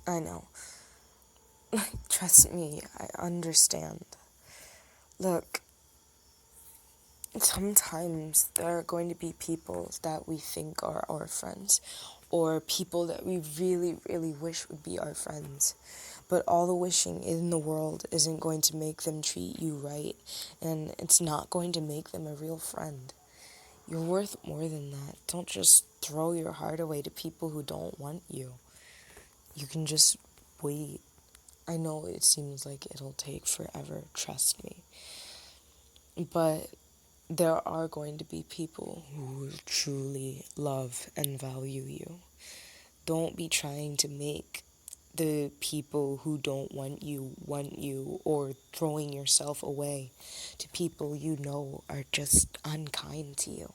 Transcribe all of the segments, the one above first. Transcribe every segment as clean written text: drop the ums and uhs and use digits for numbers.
I know. Trust me, I understand. Look, sometimes there are going to be people that we think are our friends, or people that we really, really wish would be our friends. But all the wishing in the world isn't going to make them treat you right, and it's not going to make them a real friend. You're worth more than that. Don't just throw your heart away to people who don't want you. You can just wait. I know it seems like it'll take forever, trust me. But there are going to be people who truly love and value you. Don't be trying to make the people who don't want you, or throwing yourself away to people you know are just unkind to you.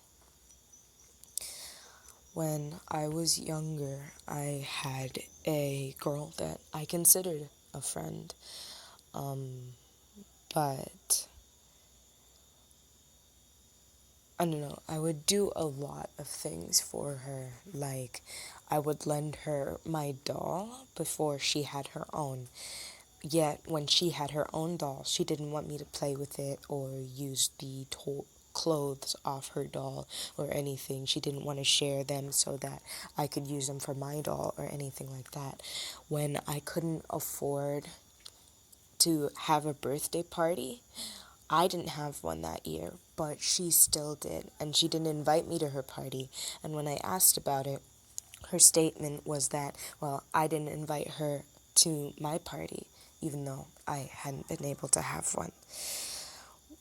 When I was younger, I had a girl that I considered a friend, but I don't know, I would do a lot of things for her. Like, I would lend her my doll before she had her own. Yet, when she had her own doll, she didn't want me to play with it or use the clothes off her doll or anything. She didn't want to share them so that I could use them for my doll or anything like that. When I couldn't afford to have a birthday party, I didn't have one that year, but she still did, and she didn't invite me to her party. And when I asked about it, her statement was that, well, I didn't invite her to my party, even though I hadn't been able to have one.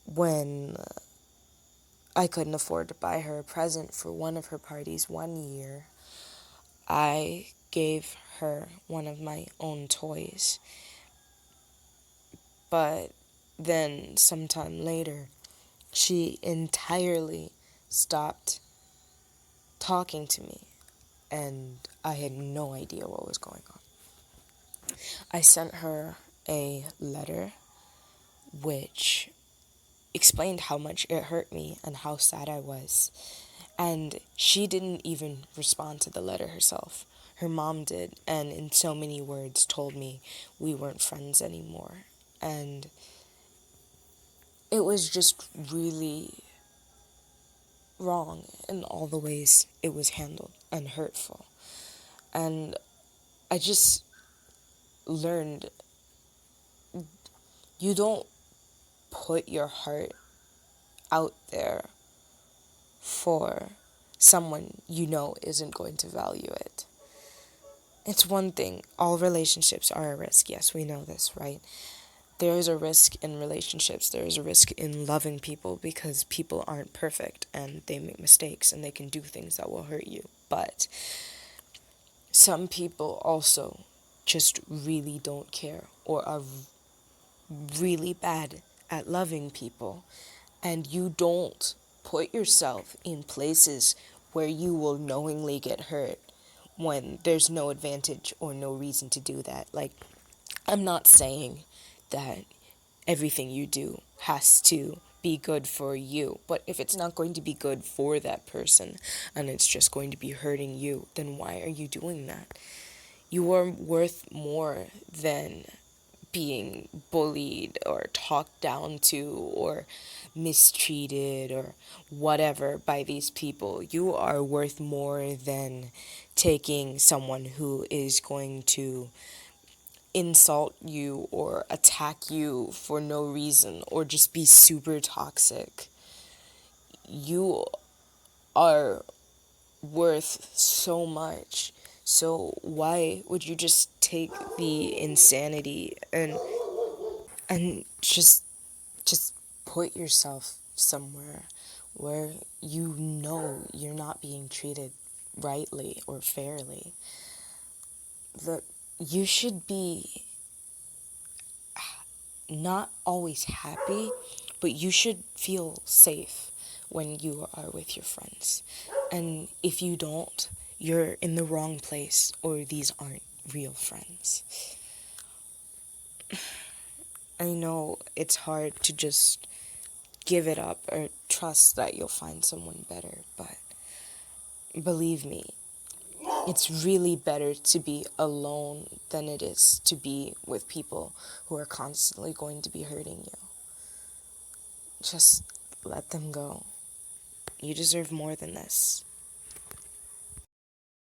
When I couldn't afford to buy her a present for one of her parties one year, I gave her one of my own toys. But then, sometime later, she entirely stopped talking to me, and I had no idea what was going on. I sent her a letter which explained how much it hurt me and how sad I was. And she didn't even respond to the letter herself. Her mom did, and in so many words told me we weren't friends anymore. And it was just really wrong in all the ways it was handled and hurtful. And I just learned you don't put your heart out there for someone you know isn't going to value it. It's one thing, all relationships are a risk. Yes, we know this, right? There is a risk in relationships. There is a risk in loving people because people aren't perfect and they make mistakes and they can do things that will hurt you. But some people also just really don't care or are really bad at loving people, and you don't put yourself in places where you will knowingly get hurt when there's no advantage or no reason to do that. Like, I'm not saying that everything you do has to be good for you, but if it's not going to be good for that person and it's just going to be hurting you, then why are you doing that? You are worth more than being bullied or talked down to or mistreated or whatever by these people. You are worth more than taking someone who is going to insult you or attack you for no reason or just be super toxic. You are worth so much. So why would you just take the insanity and just put yourself somewhere where you know you're not being treated rightly or fairly? That you should be not always happy, but you should feel safe when you are with your friends. And if you don't, you're in the wrong place, or these aren't real friends. I know it's hard to just give it up or trust that you'll find someone better, but believe me, It's really better to be alone than it is to be with people who are constantly going to be hurting you. Just let them go. You deserve more than this.